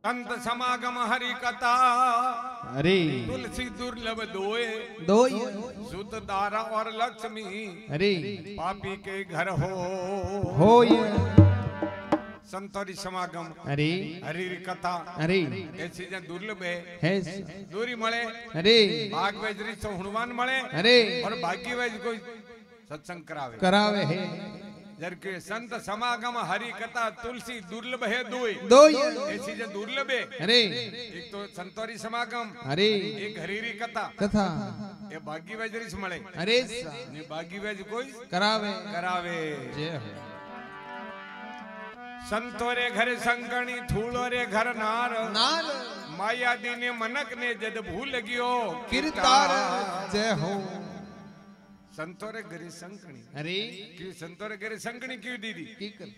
संत समागम हरि कथा अरे तुलसी दुर्लभ दोए दोय सुत दारा और लक्ष्मी अरे पापी के घर होय संतोरी समागम अरे हरि कथा अरे ऐसी जन दुर्लभ है दूरी मळे अरे भाग वेजरी तो हनुमान मळे अरे और भाग्य वेज कोई सत्संग करावे करावे है जर के संत समागम हरि कथा तुलसी दुर्लभ है दोय दोय ऐसी जो दुर्लभ है अरे एक तो संतोरी समागम अरे एक हरिरी कथा कथा ये भाग्य वेजरी से मळे अरे ने भाग्य वेज कोई करावे करावे जय हो संतोरे घर संकणी थूलो रे घर नार नाल माया दी ने मनक ने जद भूल गयो कीर्तार जय हो संतोरे घरे संकणी अरे कि संतोरे घरे संकणी क्यों दीदी की कर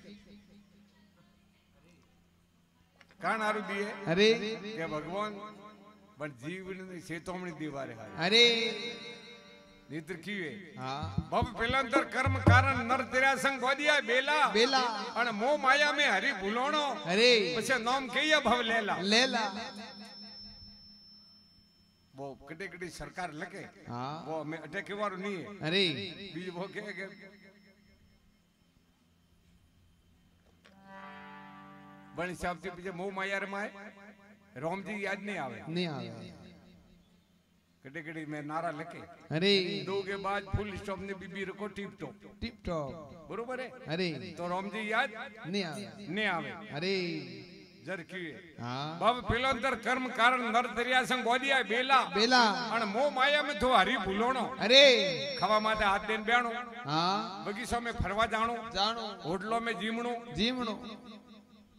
कान आरु दिए अरे के भगवान पण जीवन ने चेतवणी दीवारे अरे नेत्र कीवे हां बाप पेलांतर कर्म कारण नर तेरा संग गोदिया बेला बेला अन मोह माया में हरि भूलोणो अरे पछे नाम केया भव लेला लेला वो कटे कटे सरकार लगे हां वो मैं अटैक वारो नहीं है अरे बीज वो के बणी साहब के पीछे मोह माया रमाए राम जी याद नहीं आवे कटे कटे में नारा लगे अरे दो के बाद फुल स्टॉप ने बीबी रखो टिप टॉप बरोबर है अरे तो राम जी याद नहीं आवे अरे जर की हां बाब पेलांतर कर्म कारण नर दरिया संग गोदिया बेला बेला अन मोह माया में तो हरी भूलोणो अरे खावा माटे हाथ देन बेणो हां बगीचा में फरवा जाणो जानो होटलों में जीवणो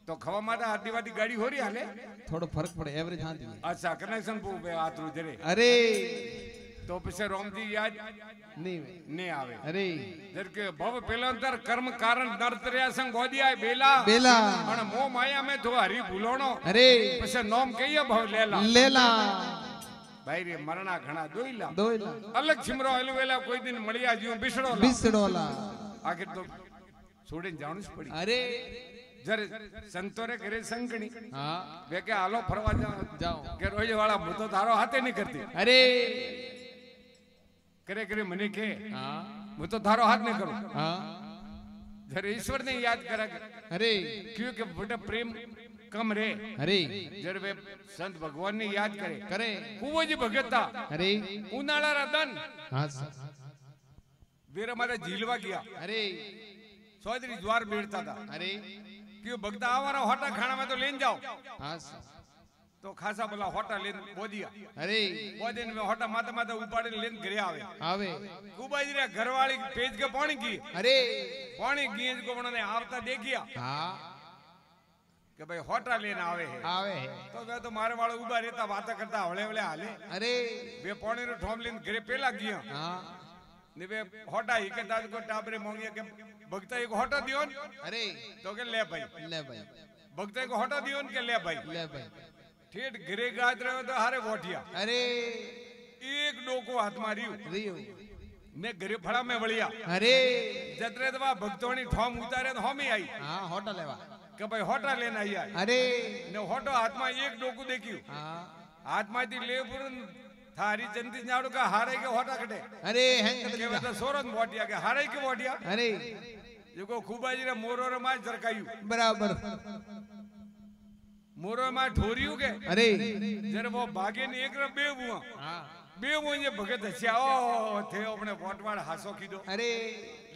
तो खवा माटे हाथ दीवादी गाड़ी हो रही हाले थोड़ो फर्क पड़े एवरेज हां दी अच्छा कनेक्शन पो बे हाथ रो जरे अरे तो पछे राम जी याद नहीं आवे अरे जर के भव पेलांतर कर्म कारण नर दरिया संग गोदिया बेला बेला अन मोह माया में तो हरी भूलोणो अरे पछे नाम कईया भव लेला लेला भाई रे मरना घना दोइला दोइला अलग छिमरो हलवेला कोई दिन मळिया जीव बिसड़ोला आखिर तो छोड़े जाणू ज पड़ी अरे जरे संतोरे करे संकणी हां वे के हालो फरवा जाओ के रोज वाला मु तो तारो हाथे नहीं करती अरे करे करे मने के हां मु तो तारो हाथ नहीं करूं हां जरे ईश्वर ने याद करा अरे क्यों के बड़ा प्रेम कम रे अरे जरे वे संत भगवान ने याद करे कुवो जी भगता अरे उनाळा रदन हां वीर हमारा झीलवा गया अरे चौधरी द्वार बेड़ता था अरे क्यों भगता आवारा होटा खाना में तो लेन जाओ हां तो खासा बोला होटा लेन बोदिया अरे बोदिन में होटा माता माता उपाड़े लेन घरे आवे कुबाजी रे घरवाली पेज के पानी की अरे पानी गीज को उन्होंने आवता देखिया हां कि भाई होटा लेन आवे है तो वे तो मारे वाले उबा रहता बात करता हवले हवले हाले अरे वे पानी रो ठोम लेन घरे पेला गया हां ने वे होटा ही के दाद को टाबरे मोंगिया के भगता एक होटा दियो अरे तो के ले भाई भगता को होटा दियो के ले भाई ठेठ घरे गाज रहे तो हारे वोटिया अरे एक डोको हाथ मारियो ने घरे फड़ा में वलिया अरे जतरे दवा भक्तोनी ठोम उतारे तो हम ही आई हां होटा लेवा के भाई होटा लेना आई अरे ने होटो हाथ में एक डोको देखियो हां हाथ में थी ले पुरन थारी जंती जाड़ो का हारे के होटा कटे अरे हैंग के वे तो सोरन वोटिया के हारे के वोटिया अरे जो खूबाजी रे मोरो रे माय जरकायू बराबर मोरो माय ठोरियू के अरे जरे वो भागे ने एक रे बे बुआ हां बे मुझे भगत हस्या ओ थे अपने वोटवाड़ हासो कीधो अरे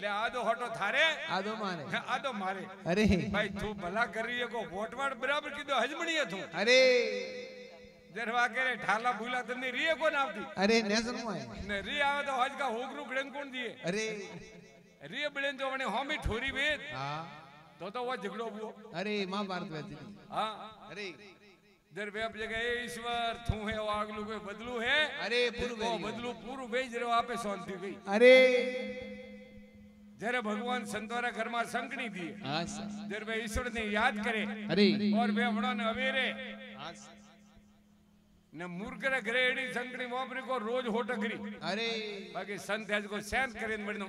ले आदो होटो थारे आदो मारे अरे भाई तू भला कर रही है को वोटवाड़ बराबर कीधो हजमणी है तू अरे जरवा के ठाला भूला तने रिए को नावती अरे नेसन में ने री आवे तो हज का होगरू गड़न कोण दिए अरे री बड़न तो वने होमी ठोरी वेद हां तो वो झगड़ो हुओ अरे महाभारत वेद हां अरे दर वेब जगह ईश्वर तू है आगलू को बदलू है अरे पूरू बदलू पूरू भेज रो आपे शांति गई अरे जरे भगवान संतोरा घर में संकणी दिए हां जर वे ईश्वर ने याद करे अरे और वे बड़ा ने अवेरे हां ने मूर्ख रे घरे एडी संकणी वापरी को रोज होटकरी अरे बाकी संत आज को शांत करे बड़नो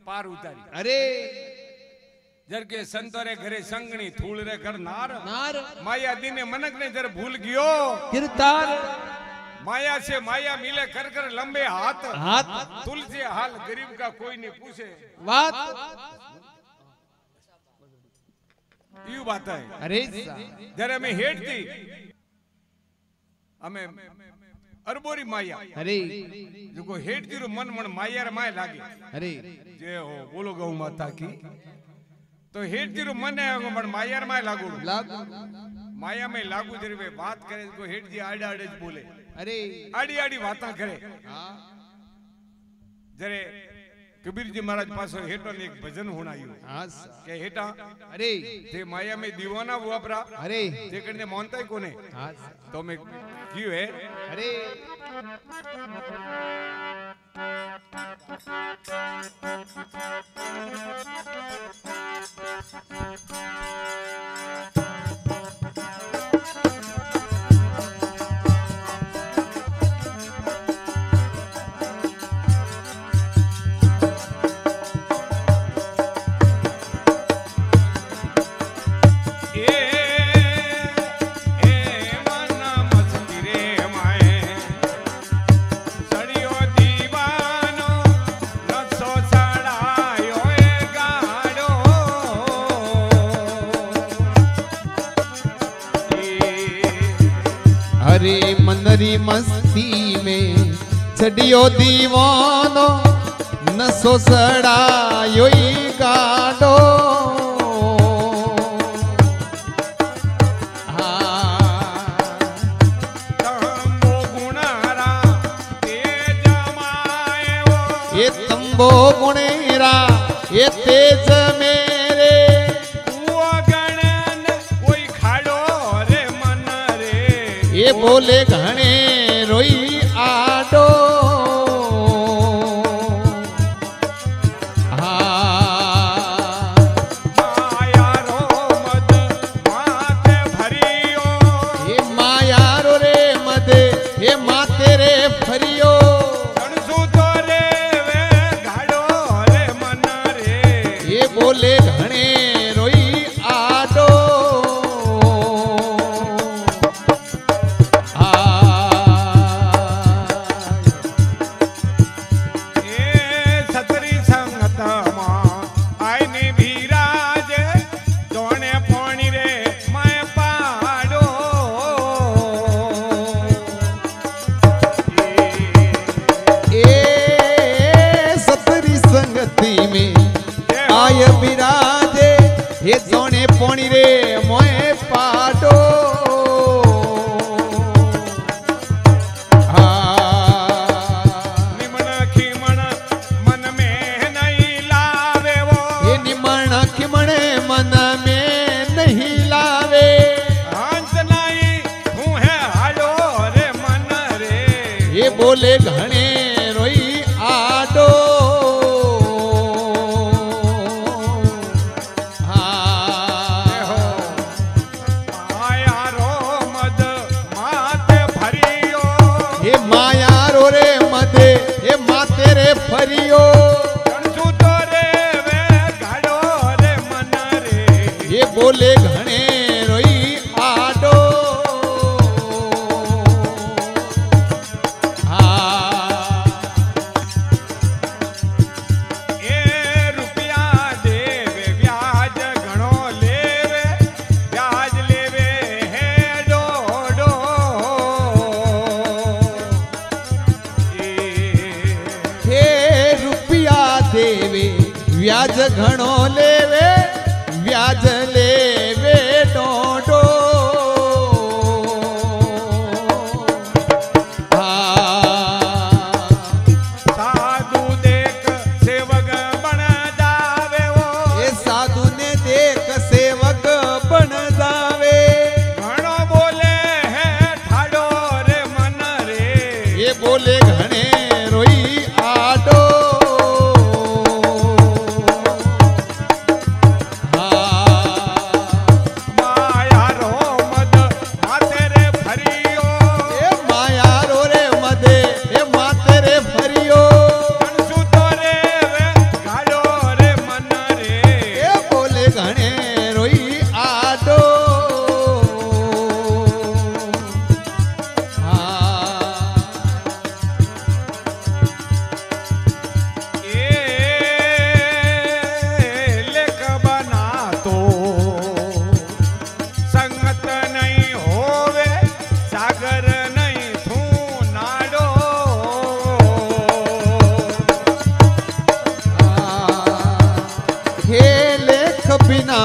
पार उतारी अरे जर के संतोरे घरे संगणी थूल रे घर नार नार माया दीने मनक ने जर भूल गयो कीर्तार माया से माया मिले कर कर लंबे हाथ हाथ तुलसी हाल गरीब का कोई नहीं पूछे बात यू बात है अरे जरे में हेट थी हमें अरबोरी माया अरे जो को हेट थी मन मन माया रे माय लागे अरे जे हो बोलो गौ माता की तो हेट थी मन है मन माया रे माय लागू लागू माया में लागू जरे वे बात करे को हेट जी आड़े आड़े बोले अरे आड़ी आड़ी बात करे जरे कबीर जी महाराज पास हेटा ने एक भजन होनायो के हेटा अरे ते माया में दीवाना हुआ परा अरे ते करने मानता ही कोने तो मैं क्यों है अरे अरे मनरी मस्ती में छड़ियो दीवानो नसो सड़ायो गाडो ये तंबो गुणेरा ये तेज मेरे ये बोले घणे रोई आडो माया रो मद माते भरियो ये माया रो रे मद ये माते रे फरियो गणसु तो रे वे घाड़ो रे मन रे ये बोले घणे रोई आडो आय बिराजे हे सोने पोणी रे मोए पाडो निमण खिमण मन में नहीं लावे वो ये निमण खिमण मन में नहीं लावे हंस नहीं तू है हालो रे मन रे ये बोले घणे रोई आडो फरियो गणसु तो रे वे घाड़ो रे मन रे ये बोले घणे रोई आडो ए रुपया देवे ब्याज घणो लेवे ब्याज लेवे है डोडो देवे व्याज घणो लेवे व्याज लेवे डोडो साधु देख सेवक बन जावे वो ये साधु ने देख सेवक बन जावे घणो बोले है ठाडो रे मन रे ये बोले घणे रोई आडो बिना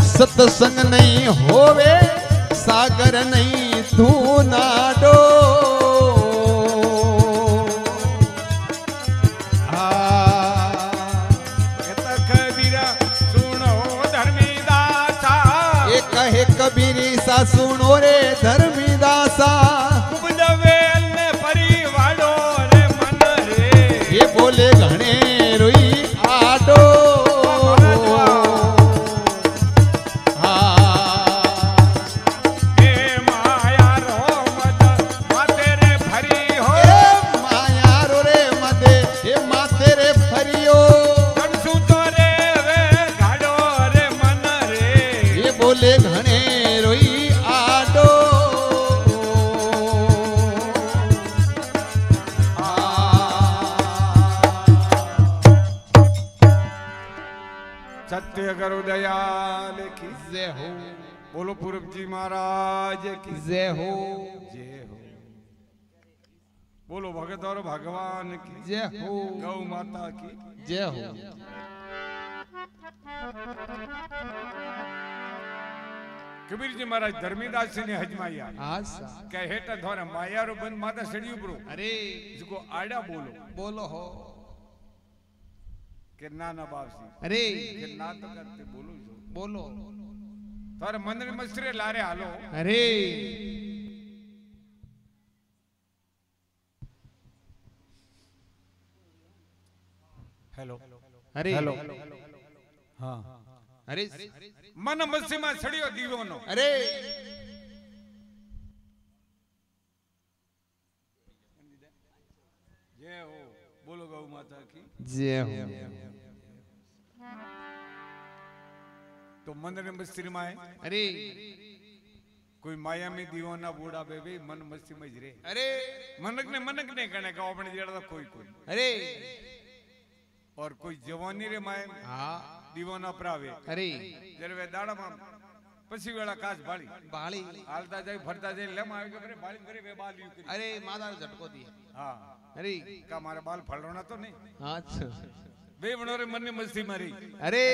सत्संग नहीं होवे सागर नहीं तू नाडो कहे कबीरी सा सुनो रे धर्मी दासा परिवाड़ो रे मन रे ये बोले घणे रोई आडो माया रो रे मदे माते रे फरियो बोले घणे रोई आडो सत्य करो दयाल की जय हो बोलो पूरब जी महाराज की जय हो जय हो बोलो भगत और भगवान की जय हो गौ माता की जय हो कबीर जी महाराज धर्मीदास जी ने हजमाया आशा कहे हेटा धोरा माया रो बंद माता सड़ी उपरो अरे इसको आड़ा बोलो बोलो हो कि ना ना बापसी अरे कि ना तो करते बोलो जो बोलो थारे मंदिर मस्त्रे लारे हालो अरे हेलो अरे हेलो हाँ अरे मन मस्ती में सड़ियो दीवोनो अरे जय हो बोलो गौ माता की जय हो तो मंदिर मस्ती में अरे कोई माया में दीवाना बूढ़ा बेबी मन मस्ती में रे अरे मनक ने कहने का अपने जेड़ा कोई कोई अरे और कोई जवानी रे माए हाँ दीवाना प्रावे अरे जरे वे दाड़ा में पसी वेला काच बाली बाली हालता जाए फरता जाए लेम आवे के बाली करे वे बाल यू करी अरे मादा झटको दिया हां अरे का मारे बाल फलरोना तो नहीं अच्छा बे बनोरे मन ने मस्ती मारी अरे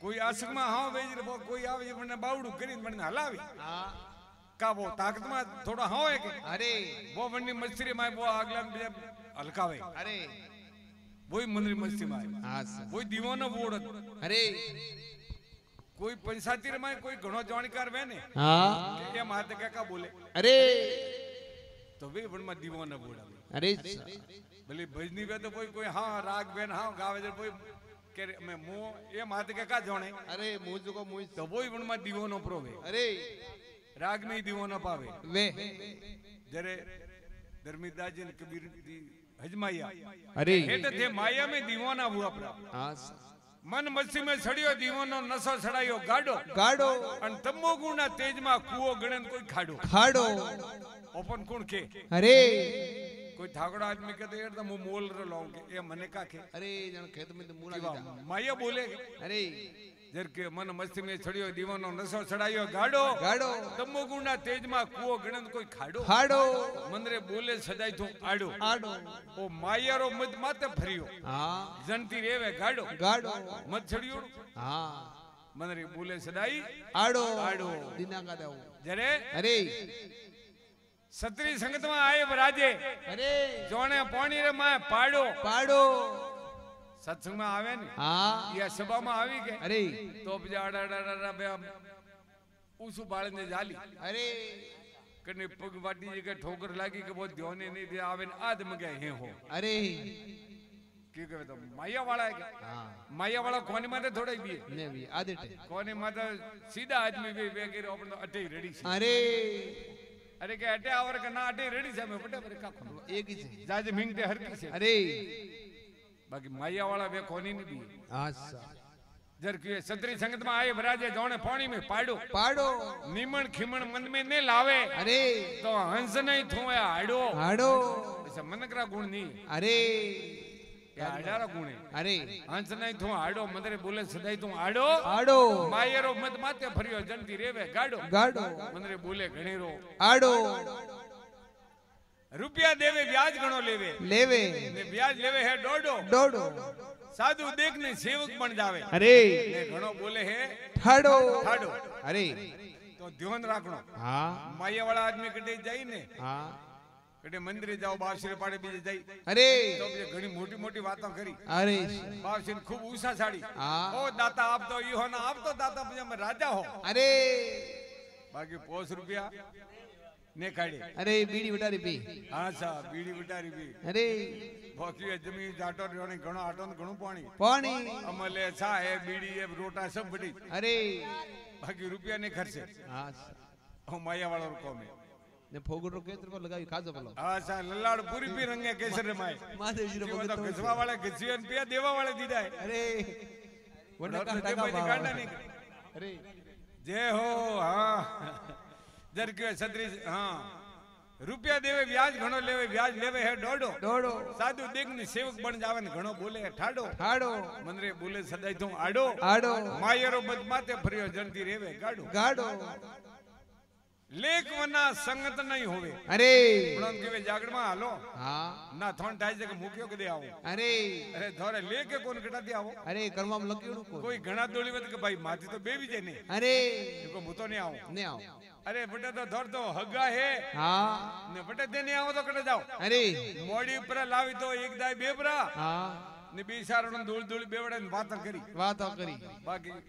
कोई आशिक में हां वेज रे कोई आवे मने बावड़ू करी मने हलावी हां का वो ताकत में थोड़ा हां है के अरे वो मने मस्ती रे में वो अगला हलकावे अरे वही मंदिर मस्ती में हाँ वही दीवाना बोड़ अरे कोई पंचायती में कोई घणो जाणकार वे ने हाँ के ये माते का बोले अरे तो वे बन में दीवाना बोड़ा अरे भले भजनी वे तो कोई हाँ राग बेन हाँ गावे जे कोई के मैं मो ये माते का जाने अरे मुझ को मुझ तो वही बन में दीवानो प्रोवे अरे राग में ही दीवाना पावे वे जरे धर्मीदास जी ने कबीर जी हजमाया अरे हेठ थे माया में दीवाना हुआ प्रा हाँ मन मस्ती में सड़ियो दीवानो नशो सड़ायो गाडो गाडो अन तमो गुणा तेज में कुओ गणन कोई खाडो खाडो ओपन कुण के अरे कोई ठाकड़ा आदमी कहते यार तो मोल रे लाऊं के ये मने का के अरे जन खेत में तो मूला लीधा माया बोले अरे जर के मन मस्ती में छड़ियो दीवानो नशो सड़ायो गाडो गाडो तमो गुणा तेज में कुओ गणन कोई खाडो खाडो मंदरे बोले सदाई तो आडो आडो ओ मायारो मत माते फरियो हाँ जनती रेवे गाडो गाडो मत छड़ियो हाँ मंदरे बोले सदाई आडो आडो दिना का दो जरे अरे सत्री संगत में आए बराजे अरे जोने पानी रे माए पाड़ो पाडो सत्संग में आवे ने हाँ या सभा में आवी के अरे तो बजा बे उसु बाळ ने जाली अरे कने पग वाटी जी के ठोकर लागी के वो ध्याने नहीं दे आवे आज मगे हे हो अरे की कहवे तो माया वाला है के हाँ माया वाला कोने माते थोड़ा भी ने भी आदिटे कोने माते सीधा आदमी वे के अपन अटे रेडी से अरे अरे के अटे आवर के ना अटे रेडी से मैं बटे बरे का खो एक ही से जाजे मिंगते हर की से अरे बाकी माया वाला वे कोनी नहीं भी अच्छा जर के सत्री संगत में आए बराजे जोने पानी में पाड़ो पाडो निमण खिमण मन में ने लावे अरे तो हंस नहीं थोया आड़ो हाडो ऐसा मनकरा गुण नहीं अरे या आड़ारा गुण है अरे हंस नहीं थो आड़ो मंदरे बोले सदाई तू आड़ो आडो मायरो मत माते फरियो जनती रेवे गाड़ो गाडो मंदरे बोले घणेरो आडो रुपया देवे ब्याज घणो लेवे लेवे ने ब्याज लेवे है डोडो डोडो સાધુ દેખ ને સેવક બન જાવે અરે ને ઘણો બોલે હે ઠાડો ઠાડો અરે તો ધ્યાન રાખણો હા માયા વાળા આદમી કડે જાય ને હા કડે મંદિરે જાઓ બાવશ્રી પાડે બીજે જાય અરે તો બે ઘણી મોટી મોટી વાતો કરી અરે બાવશ્રી ખૂબ ઉષા સાડી હા ઓ દાતા આપતો ઈ હો ના આપતો દાતા પછી અમે રાજા હો અરે બાકી 5 રૂપિયા ને કાઢે અરે બીડી ઉડારી પી હા સા બીડી ઉટારી બી અરે બાકી જમીન જાટો રહ્યો ને ઘણો આટો ને ઘણું પાણી પાણી અમલે છા એ બીડી એ રોટા સબ બડી અરે બાકી રૂપિયા ને ખર્ચે હા હું માયા વાળો કોમે ને ફોગુડો કેતર પર લગાવી ખાજો પેલો હા સા લલાડ પૂરી પી રંગે કેસર રે માય મહાદેવજી નો જીવો તો ભગત ગજવા વાળા ગજિયન પે દેવા વાળા દીધા અરે વડા કા તો ટાકા જે કાઢના નહીં અરે જય હો હા જર કે છત્રી હા રૂપિયા દેવે વ્યાજ ઘણો લેવે વ્યાજ લેવે હે દોડો દોડો સાધુ દેખ ને સેવક બન જાવે ને ઘણો બોલે હે ઠાડો ઠાડો મંદરે બોલે સદાય તું આડો આડો માયરો બદ માથે ફર્યો જણતી રેવે ગાડો ગાડો લેખ વના સંગત નહીં હોવે અરે પણ કેવે જાગડમાં હાલો હા ના થોન થાય છે કે મૂક્યો કદે આવો અરે અરે ધોરે લેકે કોણ કટાતી આવો અરે કર્મમાં લખ્યું કોઈ કોઈ ઘણા દોડી વત કે ભાઈ માથી તો બેવી જાય ને અરે કો હું તો નહીં આવું ને આવ અરે બટે તો ધોર તો હગા હે હા ને બટે તે નહીં આવો તો કટે જાઓ અરે મોડી ઉપર લાવી તો એક દાય બે બરા હા ને બી સારો ધૂળ ધૂળ બેવડે ને વાતો કરી વાતો કરી બાકી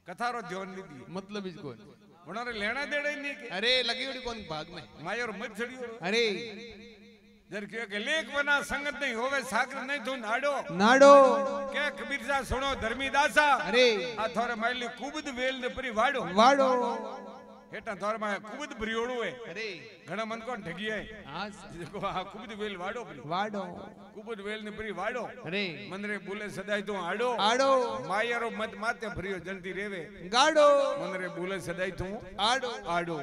કથારો ધ્યાન લીધી मतलब જ કોઈ વણારે લેણા દેડે નહીં કે અરે લगी उड़ी कौन भाग में માયર મત છડ્યો अरे જર કે કે લેખ વના સંગત નહીં હોવે સાગર નહીં તું નાડો नाडो કે કબીર સા સુણો ધર્મી દાસા अरे આ થોરે માયલી કુબદ વેલ ને પરી વાડો वाडो હેટા થોર માં કુબદ ભરિયોડું હે अरे ઘણા મન કોણ ઠગી હે हाँ જેકો આ કુબદ વેલ વાડો પરી वाडो કુબદ વેલ ને પરી વાડો अरे મંદરે બોલે સદાય તું આડો आडो માયરો મત માતે ભર્યો જલ્દી રેવે गाडो મંદરે બોલે સદાય તું आडो આડો